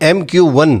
MQ-1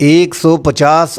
150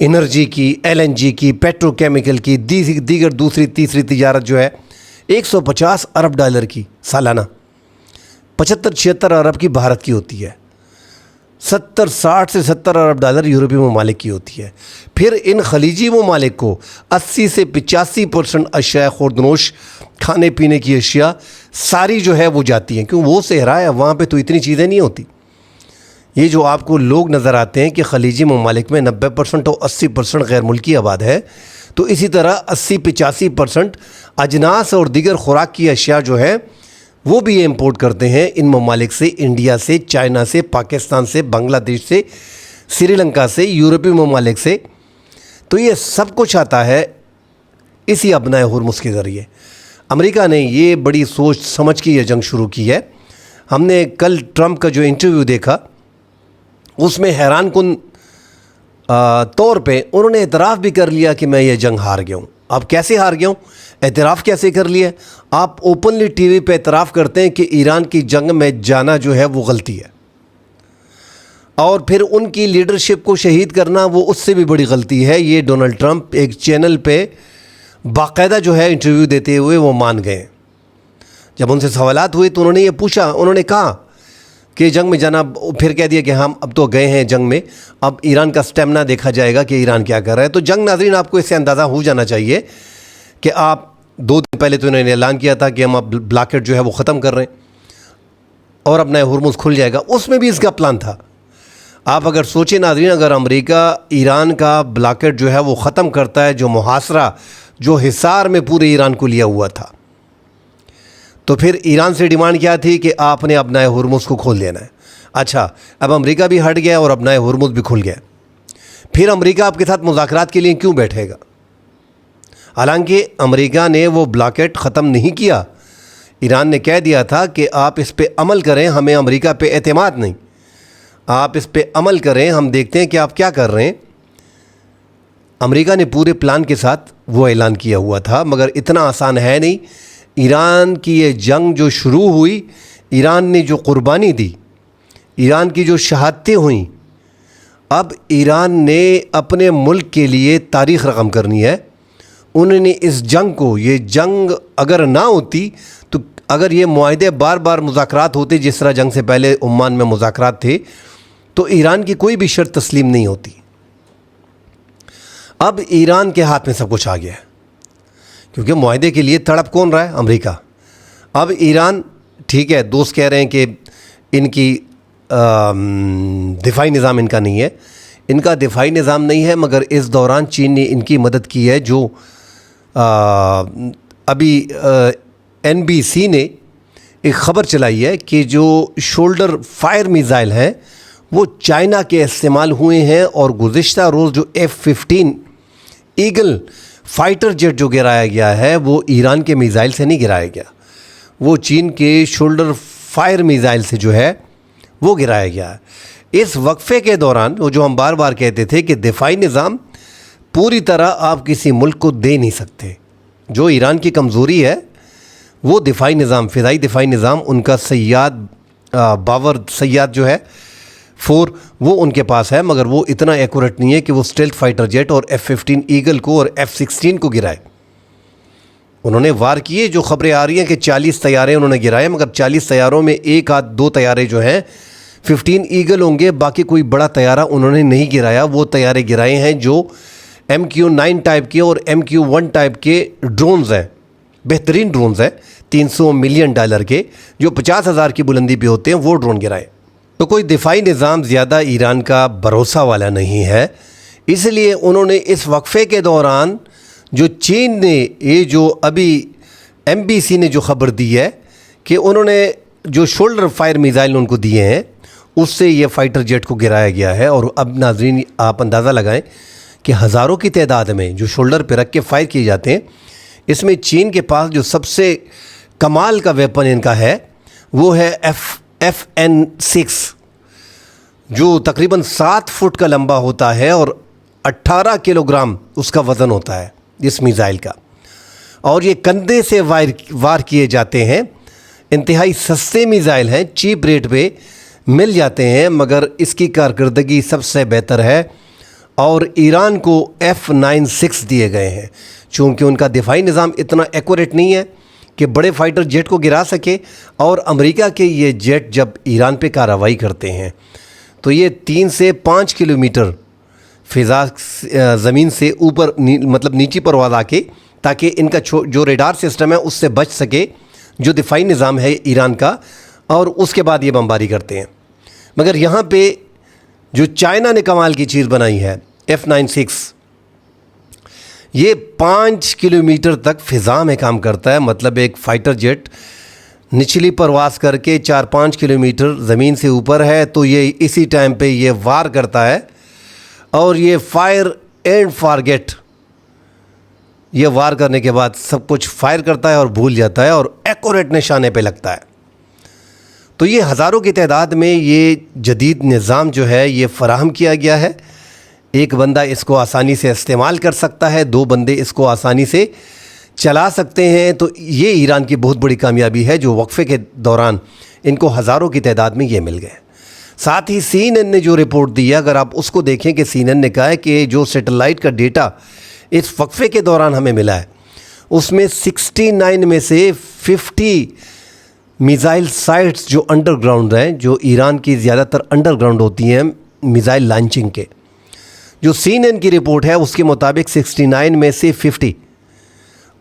energy کی، LNG کی، petrochemical کی، دیگر دوسری تیسری تجارت جو ہے 150 ارب ڈالر کی سالانہ، 75-76 ارب کی بھارت کی ہوتی ہے، 60 سے 70 ارب ڈالر یورپی ممالک کی ہوتی ہے۔ پھر ان خلیجی ممالک کو 80 سے 85% اشیاء خوردنوش، کھانے پینے کی اشیاء ساری جو ہے وہ جاتی ہیں، کیوں وہ صحرا ہے، وہاں پہ تو اتنی چیزیں نہیں ہوتی۔ یہ جو آپ کو لوگ نظر آتے ہیں کہ خلیجی ممالک میں 90% اور 80% غیر ملکی آباد ہے، تو اسی طرح 80-85% اجناس اور دیگر خوراک کی اشیاء جو ہے وہ بھی امپورٹ کرتے ہیں ان ممالک سے، انڈیا سے، چائنا سے، پاکستان سے، بنگلہ دیش سے، سری لنکا سے، یورپی ممالک سے۔ تو یہ سب کچھ آتا ہے اسی ابنائے ہرمز کے ذریعے۔ امریکہ نے یہ بڑی سوچ سمجھ کے یہ جنگ شروع کی ہے۔ ہم نے کل ٹرمپ کا جو انٹرویو دیکھا، اس میں حیران کن طور پہ انہوں نے اعتراف بھی کر لیا کہ میں یہ جنگ ہار گیا ہوں۔ اب کیسے ہار گیا ہوں؟ اعتراف کیسے کر لیا؟ آپ اوپنلی ٹی وی پہ اعتراف کرتے ہیں کہ ایران کی جنگ میں جانا جو ہے وہ غلطی ہے، اور پھر ان کی لیڈرشپ کو شہید کرنا وہ اس سے بھی بڑی غلطی ہے۔ یہ ڈونلڈ ٹرمپ ایک چینل پہ باقاعدہ جو ہے انٹرویو دیتے ہوئے وہ مان گئے۔ جب ان سے سوالات ہوئے تو انہوں نے یہ پوچھا، انہوں نے کہا کہ جنگ میں جانا، پھر کہہ دیا کہ ہم اب تو گئے ہیں جنگ میں، اب ایران کا سٹیمنا دیکھا جائے گا کہ ایران کیا کر رہا ہے۔ تو جنگ ناظرین آپ کو اس سے اندازہ ہو جانا چاہیے کہ آپ 2 دن پہلے تو انہوں نے اعلان کیا تھا کہ ہم اب بلاکٹ جو ہے وہ ختم کر رہے ہیں اور اپنا ہرمز کھل جائے گا، اس میں بھی اس کا پلان تھا۔ آپ اگر سوچیں ناظرین، اگر امریکہ ایران کا بلاکٹ جو ہے وہ ختم کرتا ہے، جو محاصرہ، جو حصار میں پورے ایران کو لیا ہوا تھا، تو پھر ایران سے ڈیمانڈ کیا تھی کہ آپ نے اپنا ہرمز کو کھول دینا ہے۔ اچھا، اب امریکہ بھی ہٹ گیا اور اپنا ہرمز بھی کھل گیا، پھر امریکہ آپ کے ساتھ مذاکرات کے لیے کیوں بیٹھے گا؟ حالانکہ امریکہ نے وہ بلاکٹ ختم نہیں کیا، ایران نے کہہ دیا تھا کہ آپ اس پہ عمل کریں، ہمیں امریکہ پہ اعتماد نہیں، آپ اس پہ عمل کریں، ہم دیکھتے ہیں کہ آپ کیا کر رہے ہیں۔ امریکہ نے پورے پلان کے ساتھ وہ اعلان کیا ہوا تھا، مگر اتنا آسان ہے نہیں۔ ایران کی یہ جنگ جو شروع ہوئی، ایران نے جو قربانی دی، ایران کی جو شہادتیں ہوئیں، اب ایران نے اپنے ملک کے لیے تاریخ رقم کرنی ہے۔ انہوں نے اس جنگ کو، یہ جنگ اگر نہ ہوتی تو اگر یہ معاہدے بار بار مذاکرات ہوتے، جس طرح جنگ سے پہلے عمان میں مذاکرات تھے، تو ایران کی کوئی بھی شرط تسلیم نہیں ہوتی۔ اب ایران کے ہاتھ میں سب کچھ آ گیا ہے، کیونکہ معاہدے کے لیے تڑپ کون رہا ہے؟ امریکہ۔ اب ایران، ٹھیک ہے، دوست کہہ رہے ہیں کہ ان کی دفاعی نظام ان کا نہیں ہے، ان کا دفاعی نظام نہیں ہے، مگر اس دوران چین نے ان کی مدد کی ہے۔ جو ابھی NBC نے ایک خبر چلائی ہے کہ جو شولڈر فائر میزائل ہیں وہ چائنا کے استعمال ہوئے ہیں، اور گزشتہ روز جو F-15 ایگل فائٹر جیٹ جو گرایا گیا ہے وہ ایران کے میزائل سے نہیں گرایا گیا، وہ چین کے شولڈر فائر میزائل سے جو ہے وہ گرایا گیا ہے۔ اس وقفے کے دوران وہ جو ہم بار بار کہتے تھے کہ دفاعی نظام پوری طرح آپ کسی ملک کو دے نہیں سکتے، جو ایران کی کمزوری ہے وہ دفاعی نظام، فضائی دفاعی نظام، ان کا سیاد جو ہے 4 وہ ان کے پاس ہے، مگر وہ اتنا ایکوریٹ نہیں ہے کہ وہ اسٹیلتھ فائٹر جیٹ اور F-15 ایگل کو اور F-16 کو گرائے۔ انہوں نے وار کیے، جو خبریں آ رہی ہیں کہ 40 طیارے انہوں نے گرائے، مگر 40 طیاروں میں 1-2 طیارے جو ہیں 15 ایگل ہوں گے، باقی کوئی بڑا طیارہ انہوں نے نہیں گرایا۔ وہ طیارے گرائے ہیں جو MQ-9 ٹائپ کے اور MQ-1 ٹائپ کے ڈرونز ہیں، بہترین ڈرونز ہیں، $300 ملین کے، جو 50,000 کی بلندی پہ ہوتے ہیں، وہ ڈرون گرائے۔ تو کوئی دفاعی نظام زیادہ ایران کا بھروسہ والا نہیں ہے، اس لیے انہوں نے اس وقفے کے دوران جو چین نے، یہ جو ابھی NBC نے جو خبر دی ہے کہ انہوں نے جو شولڈر فائر میزائل ان کو دیے ہیں، اس سے یہ فائٹر جیٹ کو گرایا گیا ہے۔ اور اب ناظرین آپ اندازہ لگائیں کہ ہزاروں کی تعداد میں جو شولڈر پہ رکھ کے فائر کیے جاتے ہیں، اس میں چین کے پاس جو سب سے کمال کا ویپن ان کا ہے وہ ہے FN-6، جو تقریباً 7 فٹ کا لمبا ہوتا ہے اور 18 کلو گرام اس کا وزن ہوتا ہے اس میزائل کا، اور یہ کندھے سے وار کیے جاتے ہیں۔ انتہائی سستے میزائل ہیں، چیپ ریٹ پہ مل جاتے ہیں، مگر اس کی کارکردگی سب سے بہتر ہے اور ایران کو F-96 دیے گئے ہیں، چونکہ ان کا دفاعی نظام اتنا ایکوریٹ نہیں ہے کہ بڑے فائٹر جیٹ کو گرا سکے، اور امریکہ کے یہ جیٹ جب ایران پہ کارروائی کرتے ہیں تو یہ 3 سے 5 کلومیٹر فضا زمین سے اوپر مطلب نیچی پرواز آ کے، تاکہ ان کا جو ریڈار سسٹم ہے اس سے بچ سکے جو دفاعی نظام ہے ایران کا، اور اس کے بعد یہ بمباری کرتے ہیں۔ مگر یہاں پہ جو چائنا نے کمال کی چیز بنائی ہے F-96، یہ 5 کلومیٹر تک فضا میں کام کرتا ہے، مطلب ایک فائٹر جیٹ نچلی پرواز کر کے 4-5 کلومیٹر زمین سے اوپر ہے تو یہ اسی ٹائم پہ یہ وار کرتا ہے، اور یہ فائر اینڈ فارگیٹ، یہ وار کرنے کے بعد سب کچھ فائر کرتا ہے اور بھول جاتا ہے اور ایکوریٹ نشانے پہ لگتا ہے۔ تو یہ ہزاروں کی تعداد میں یہ جدید نظام جو ہے یہ فراہم کیا گیا ہے۔ ایک بندہ اس کو آسانی سے استعمال کر سکتا ہے، 2 بندے اس کو آسانی سے چلا سکتے ہیں۔ تو یہ ایران کی بہت بڑی کامیابی ہے جو وقفے کے دوران ان کو ہزاروں کی تعداد میں یہ مل گئے۔ ساتھ ہی CNN نے جو رپورٹ دی ہے، اگر آپ اس کو دیکھیں کہ CNN نے کہا ہے کہ جو سیٹلائٹ کا ڈیٹا اس وقفے کے دوران ہمیں ملا ہے اس میں 69 میں سے 50 میزائل سائٹس جو انڈر گراؤنڈ ہیں، جو ایران کی زیادہ تر انڈر گراؤنڈ ہوتی ہیں میزائل لانچنگ کے، جو CNN کی رپورٹ ہے اس کے مطابق 69 میں سے 50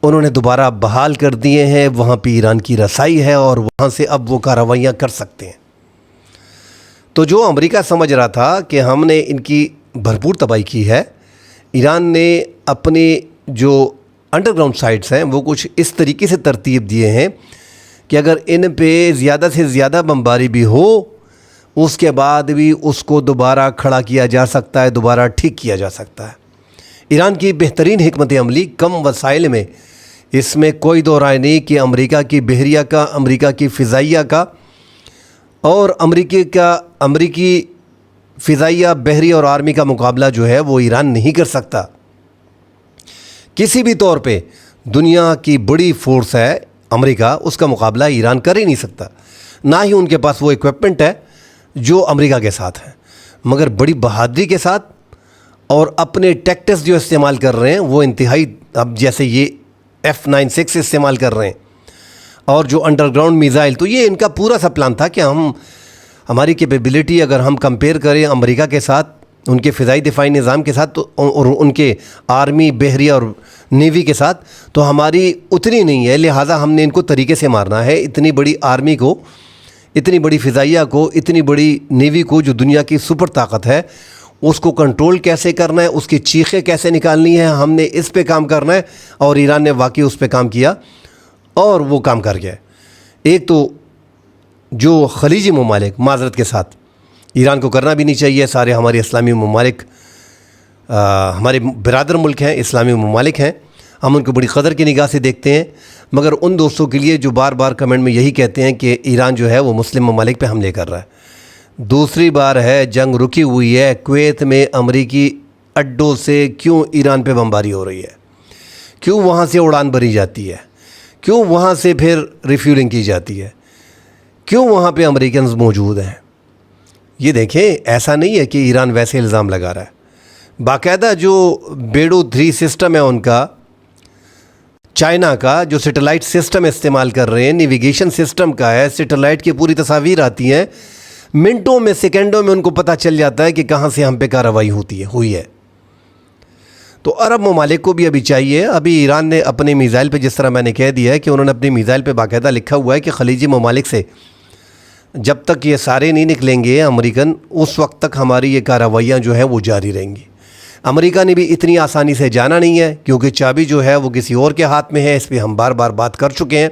انہوں نے دوبارہ بحال کر دیے ہیں۔ وہاں پہ ایران کی رسائی ہے اور وہاں سے اب وہ کارروائیاں کر سکتے ہیں۔ تو جو امریکہ سمجھ رہا تھا کہ ہم نے ان کی بھرپور تباہی کی ہے، ایران نے اپنے جو انڈر گراؤنڈ سائٹس ہیں وہ کچھ اس طریقے سے ترتیب دیے ہیں کہ اگر ان پہ زیادہ سے زیادہ بمباری بھی ہو اس کے بعد بھی اس کو دوبارہ کھڑا کیا جا سکتا ہے، دوبارہ ٹھیک کیا جا سکتا ہے۔ ایران کی بہترین حکمت عملی کم وسائل میں، اس میں کوئی دو رائے نہیں کہ امریکہ کی بحریہ کا، امریکہ کی فضائیہ کا اور امریکی فضائیہ، بحری اور آرمی کا مقابلہ جو ہے وہ ایران نہیں کر سکتا۔ کسی بھی طور پہ دنیا کی بڑی فورس ہے امریکہ، اس کا مقابلہ ایران کر ہی نہیں سکتا، نہ ہی ان کے پاس وہ ایکوپمنٹ ہے جو امریکہ کے ساتھ ہیں۔ مگر بڑی بہادری کے ساتھ اور اپنے ٹیکٹس جو استعمال کر رہے ہیں وہ انتہائی، اب جیسے یہ F-96 استعمال کر رہے ہیں اور جو انڈر گراؤنڈ میزائل، تو یہ ان کا پورا سا پلان تھا کہ ہماری کیپیبلٹی اگر ہم کمپیئر کریں امریکہ کے ساتھ، ان کے فضائی دفاعی نظام کے ساتھ تو، اور ان کے آرمی، بحریہ اور نیوی کے ساتھ، تو ہماری اتنی نہیں ہے، لہٰذا ہم نے ان کو طریقے سے مارنا ہے۔ اتنی بڑی آرمی کو، اتنی بڑی فضائیہ کو، اتنی بڑی نیوی کو جو دنیا کی سپر طاقت ہے، اس کو کنٹرول کیسے کرنا ہے، اس کی چیخیں کیسے نکالنی ہے، ہم نے اس پہ کام کرنا ہے۔ اور ایران نے واقعی اس پہ کام کیا اور وہ کام کر گیا۔ ایک تو جو خلیجی ممالک، معذرت کے ساتھ ایران کو کرنا بھی نہیں چاہیے، سارے ہمارے اسلامی ممالک ہمارے برادر ملک ہیں، اسلامی ممالک ہیں، ہم ان کو بڑی قدر کی نگاہ سے دیکھتے ہیں، مگر ان دوستوں کے لیے جو بار بار کمنٹ میں یہی کہتے ہیں کہ ایران جو ہے وہ مسلم ممالک پہ حملے کر رہا ہے۔ دوسری بار ہے جنگ رکی ہوئی ہے، کویت میں امریکی اڈوں سے کیوں ایران پہ بمباری ہو رہی ہے، کیوں وہاں سے اڑان بھری جاتی ہے، کیوں وہاں سے پھر ریفیولنگ کی جاتی ہے، کیوں وہاں پہ امریکنز موجود ہیں۔ یہ دیکھیں، ایسا نہیں ہے کہ ایران ویسے الزام لگا رہا ہے، باقاعدہ جو بیڈو 3 سسٹم ہے ان کا، چائنا کا جو سیٹلائٹ سسٹم استعمال کر رہے ہیں، نیویگیشن سسٹم کا ہے، سیٹلائٹ کی پوری تصاویر آتی ہیں، منٹوں میں، سیکنڈوں میں ان کو پتہ چل جاتا ہے کہ کہاں سے ہم پہ کارروائی ہوئی ہے۔ تو عرب ممالک کو بھی ابھی چاہیے، ابھی ایران نے اپنے میزائل پہ، جس طرح میں نے کہہ دیا ہے کہ انہوں نے اپنے میزائل پہ باقاعدہ لکھا ہوا ہے کہ خلیجی ممالک سے جب تک یہ سارے نہیں نکلیں گے امریکن، اس وقت تک ہماری یہ کارروائیاں جو ہیں وہ جاری رہیں گی۔ امریکہ نے بھی اتنی آسانی سے جانا نہیں ہے، کیونکہ چابی جو ہے وہ کسی اور کے ہاتھ میں ہے، اس پہ ہم بار بار بات کر چکے ہیں۔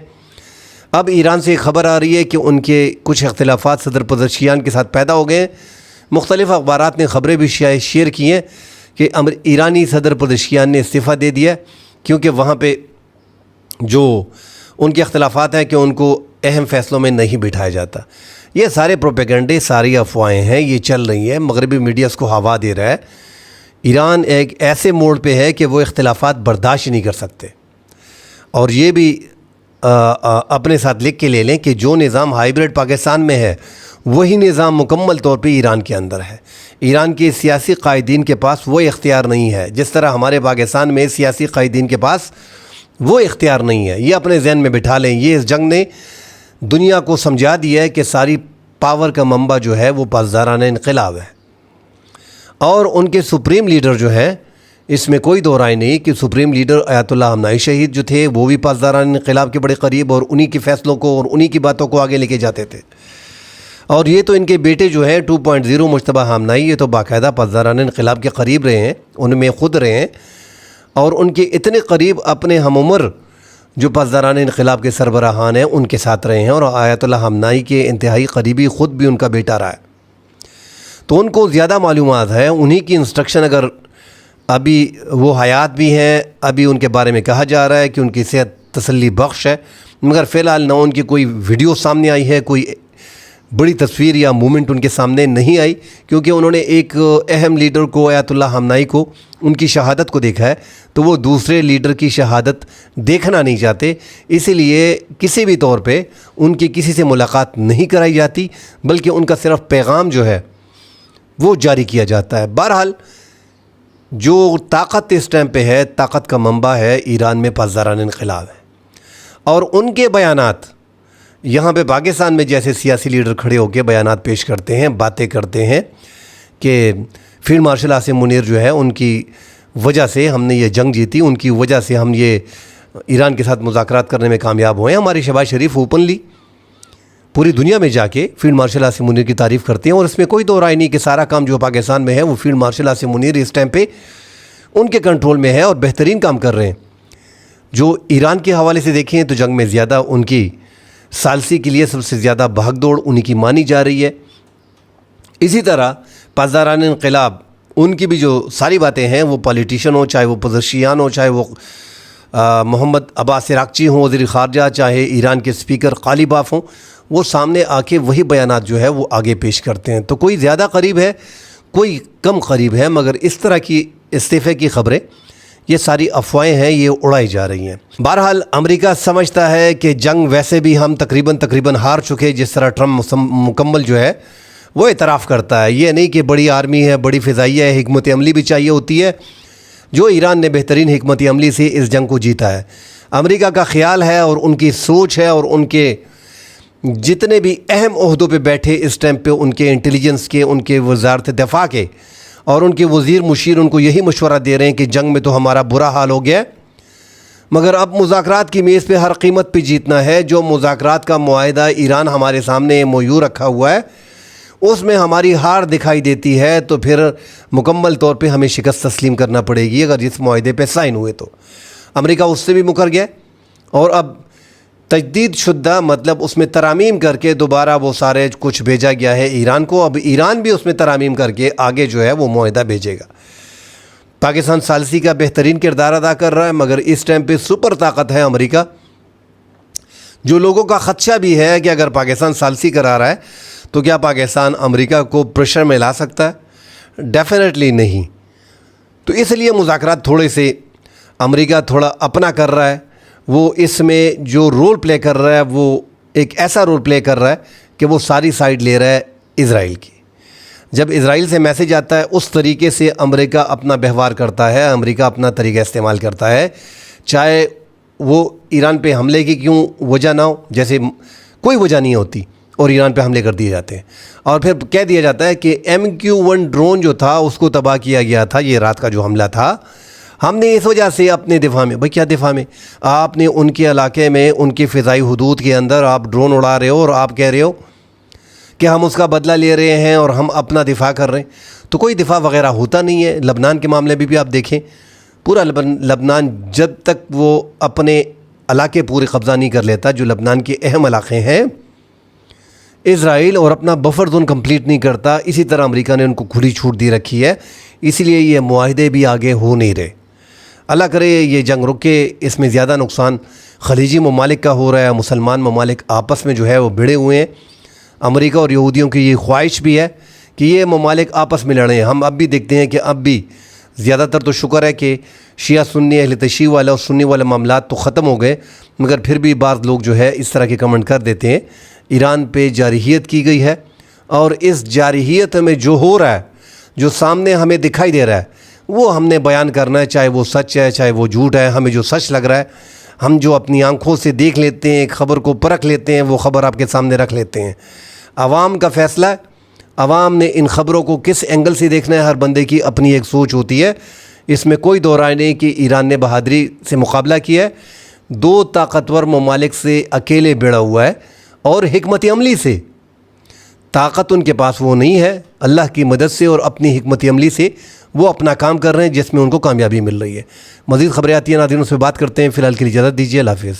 اب ایران سے خبر آ رہی ہے کہ ان کے کچھ اختلافات صدر پزشکیان کے ساتھ پیدا ہو گئے ہیں۔ مختلف اخبارات نے خبریں بھی شیئر کی ہیں کہ ایرانی صدر پزشکیان نے استعفیٰ دے دیا، کیونکہ وہاں پہ جو ان کے اختلافات ہیں کہ ان کو اہم فیصلوں میں نہیں بٹھایا جاتا۔ یہ سارے پروپیگنڈے، ساری افواہیں ہیں، یہ چل رہی ہیں، مغربی میڈیا اس کو ہوا دے رہا ہے۔ ایران ایک ایسے موڑ پہ ہے کہ وہ اختلافات برداشت نہیں کر سکتے، اور یہ بھی اپنے ساتھ لکھ کے لے لیں کہ جو نظام ہائیبرڈ پاکستان میں ہے وہی نظام مکمل طور پہ ایران کے اندر ہے۔ ایران کے سیاسی قائدین کے پاس وہ اختیار نہیں ہے جس طرح ہمارے پاکستان میں سیاسی قائدین کے پاس وہ اختیار نہیں ہے. یہ اپنے ذہن میں بٹھا لیں. یہ اس جنگ نے دنیا کو سمجھا دیا ہے کہ ساری پاور کا منبع جو ہے وہ پاسداران انقلاب ہے. اور ان کے سپریم لیڈر جو ہیں اس میں کوئی دو رائے نہیں کہ سپریم لیڈر آیت اللہ خامنہ شہید جو تھے وہ بھی پاسداران انقلاب کے بڑے قریب اور انہی کے فیصلوں کو اور انہی کی باتوں کو آگے لے کے جاتے تھے. اور یہ تو ان کے بیٹے جو ہیں 2.0 مجتبیٰ خامنہ یہ تو باقاعدہ پاسداران انقلاب کے قریب رہے ہیں, ان میں خود رہے ہیں, اور ان کے اتنے قریب اپنے ہم عمر جو پاسداران انقلاب کے سربراہان ہیں ان کے ساتھ رہے ہیں, اور آیت اللہ خامنہ کے انتہائی قریبی خود بھی ان کا بیٹا رہا ہے. تو ان کو زیادہ معلومات ہے. انہی کی انسٹرکشن اگر ابھی وہ حیات بھی ہیں, ابھی ان کے بارے میں کہا جا رہا ہے کہ ان کی صحت تسلی بخش ہے, مگر فی الحال نہ ان کی کوئی ویڈیو سامنے آئی ہے, کوئی بڑی تصویر یا مومنٹ ان کے سامنے نہیں آئی, کیونکہ انہوں نے ایک اہم لیڈر کو آیت اللہ خامنہ کو ان کی شہادت کو دیکھا ہے, تو وہ دوسرے لیڈر کی شہادت دیکھنا نہیں چاہتے. اسی لیے کسی بھی طور پہ ان کی کسی سے ملاقات نہیں کرائی جاتی, بلکہ ان کا صرف پیغام جو ہے وہ جاری کیا جاتا ہے. بہرحال جو طاقت اس ٹائم پہ ہے, طاقت کا منبع ہے ایران میں پاسداران انقلاب ہے, اور ان کے بیانات یہاں پہ پاکستان میں جیسے سیاسی لیڈر کھڑے ہو کے بیانات پیش کرتے ہیں, باتیں کرتے ہیں کہ فیلڈ مارشل عاصم منیر جو ہے ان کی وجہ سے ہم نے یہ جنگ جیتی, ان کی وجہ سے ہم یہ ایران کے ساتھ مذاکرات کرنے میں کامیاب ہوئے ہیں. ہمارے شہباز شریف اوپنلی پوری دنیا میں جا کے فیلڈ مارشل عاصم منیر کی تعریف کرتے ہیں, اور اس میں کوئی دو رائے نہیں کہ سارا کام جو پاکستان میں ہے وہ فیلڈ مارشل عاصم منیر اس ٹائم پہ ان کے کنٹرول میں ہے اور بہترین کام کر رہے ہیں. جو ایران کے حوالے سے دیکھیں تو جنگ میں زیادہ ان کی ثالثی کے لیے سب سے زیادہ بھاگ دوڑ انہی کی مانی جا رہی ہے. اسی طرح پاسداران انقلاب ان کی بھی جو ساری باتیں ہیں, وہ پالیٹیشن ہوں, چاہے وہ پزشیان ہوں, چاہے وہ محمد عباس عراقچی ہوں وزیر خارجہ, چاہے ایران کے اسپیکر قالیباف ہوں, وہ سامنے آ کے وہی بیانات جو ہے وہ آگے پیش کرتے ہیں. تو کوئی زیادہ قریب ہے, کوئی کم قریب ہے, مگر اس طرح کی استعفے کی خبریں یہ ساری افواہیں ہیں, یہ اڑائی جا رہی ہیں. بہرحال امریکہ سمجھتا ہے کہ جنگ ویسے بھی ہم تقریباً ہار چکے, جس طرح ٹرمپ مکمل جو ہے وہ اعتراف کرتا ہے. یہ نہیں کہ بڑی آرمی ہے, بڑی فضائیہ ہے, حکمت عملی بھی چاہیے ہوتی ہے, جو ایران نے بہترین حکمت عملی سے اس جنگ کو جیتا ہے. امریکہ کا خیال ہے اور ان کی سوچ ہے, اور ان کے جتنے بھی اہم عہدوں پہ بیٹھے اس ٹائم پہ, ان کے انٹیلیجنس کے, ان کے وزارت دفاع کے اور ان کے وزیر مشیر ان کو یہی مشورہ دے رہے ہیں کہ جنگ میں تو ہمارا برا حال ہو گیا ہے, مگر اب مذاکرات کی میز پہ ہر قیمت پہ جیتنا ہے. جو مذاکرات کا معاہدہ ایران ہمارے سامنے MOU رکھا ہوا ہے اس میں ہماری ہار دکھائی دیتی ہے, تو پھر مکمل طور پہ ہمیں شکست تسلیم کرنا پڑے گی اگر جس معاہدے پہ سائن ہوئے. تو امریکہ اس سے بھی مکر گیا, اور اب تجدید شدہ مطلب اس میں ترامیم کر کے دوبارہ وہ سارے کچھ بھیجا گیا ہے ایران کو. اب ایران بھی اس میں ترامیم کر کے آگے جو ہے وہ معاہدہ بھیجے گا. پاکستان ثالثی کا بہترین کردار ادا کر رہا ہے, مگر اس ٹائم پہ سپر طاقت ہے امریکہ. جو لوگوں کا خدشہ بھی ہے کہ اگر پاکستان ثالثی کرا رہا ہے تو کیا پاکستان امریکہ کو پریشر میں لا سکتا ہے؟ ڈیفینیٹلی نہیں. تو اس لیے مذاکرات تھوڑے سے امریکہ تھوڑا اپنا کر رہا ہے. وہ اس میں جو رول پلے کر رہا ہے وہ ایک ایسا رول پلے کر رہا ہے کہ وہ ساری سائڈ لے رہا ہے اسرائیل کی. جب اسرائیل سے میسیج آتا ہے اس طریقے سے امریکہ اپنا بہوار کرتا ہے, امریکہ اپنا طریقہ استعمال کرتا ہے, چاہے وہ ایران پہ حملے کی کیوں وجہ نہ ہو, جیسے کوئی وجہ نہیں ہوتی اور ایران پہ حملے کر دیے جاتے ہیں, اور پھر کہہ دیا جاتا ہے کہ MQ-1 ڈرون جو تھا اس کو تباہ کیا گیا تھا, یہ رات کا جو حملہ تھا ہم نے اس وجہ سے اپنے دفاع میں. بھئی کیا دفاع میں؟ آپ نے ان کے علاقے میں ان کی فضائی حدود کے اندر آپ ڈرون اڑا رہے ہو اور آپ کہہ رہے ہو کہ ہم اس کا بدلہ لے رہے ہیں اور ہم اپنا دفاع کر رہے ہیں. تو کوئی دفاع وغیرہ ہوتا نہیں ہے. لبنان کے معاملے بھی آپ دیکھیں, پورا لبنان جب تک وہ اپنے علاقے پورے قبضہ نہیں کر لیتا, جو لبنان کے اہم علاقے ہیں, اسرائیل اور اپنا بفر زون کمپلیٹ نہیں کرتا, اسی طرح امریکہ نے ان کو کھلی چھوٹ دی رکھی ہے. اسی لیے یہ معاہدے بھی آگے ہو نہیں رہے. اللہ کرے یہ جنگ رکے. اس میں زیادہ نقصان خلیجی ممالک کا ہو رہا ہے. مسلمان ممالک آپس میں جو ہے وہ بھڑے ہوئے ہیں. امریکہ اور یہودیوں کی یہ خواہش بھی ہے کہ یہ ممالک آپس میں لڑیں. ہم اب بھی دیکھتے ہیں کہ اب بھی زیادہ تر تو شکر ہے کہ شیعہ سنی اہل تشیع والا اور سنی والے معاملات تو ختم ہو گئے, مگر پھر بھی بعض لوگ جو ہے اس طرح کے کمنٹ کر دیتے ہیں. ایران پہ جارحیت کی گئی ہے, اور اس جارحیت میں جو ہو رہا ہے جو سامنے ہمیں دکھائی دے رہا ہے وہ ہم نے بیان کرنا ہے، چاہے وہ سچ ہے چاہے وہ جھوٹ ہے۔ ہمیں جو سچ لگ رہا ہے، ہم جو اپنی آنکھوں سے دیکھ لیتے ہیں، ایک خبر کو پرکھ لیتے ہیں، وہ خبر آپ کے سامنے رکھ لیتے ہیں۔ عوام کا فیصلہ ہے، عوام نے ان خبروں کو کس اینگل سے دیکھنا ہے۔ ہر بندے کی اپنی ایک سوچ ہوتی ہے، اس میں کوئی دو رائے نہیں کہ ایران نے بہادری سے مقابلہ کیا ہے، دو طاقتور ممالک سے اکیلے بھیڑا ہوا ہے، اور حکمت عملی سے۔ طاقت ان کے پاس وہ نہیں ہے، اللہ کی مدد سے اور اپنی حکمت عملی سے وہ اپنا کام کر رہے ہیں جس میں ان کو کامیابی مل رہی ہے۔ مزید خبریں آتی ہیں، ناظرین اس پہ بات کرتے ہیں۔ فی الحال کے لیے اجازت دیجیے، اللہ حافظ۔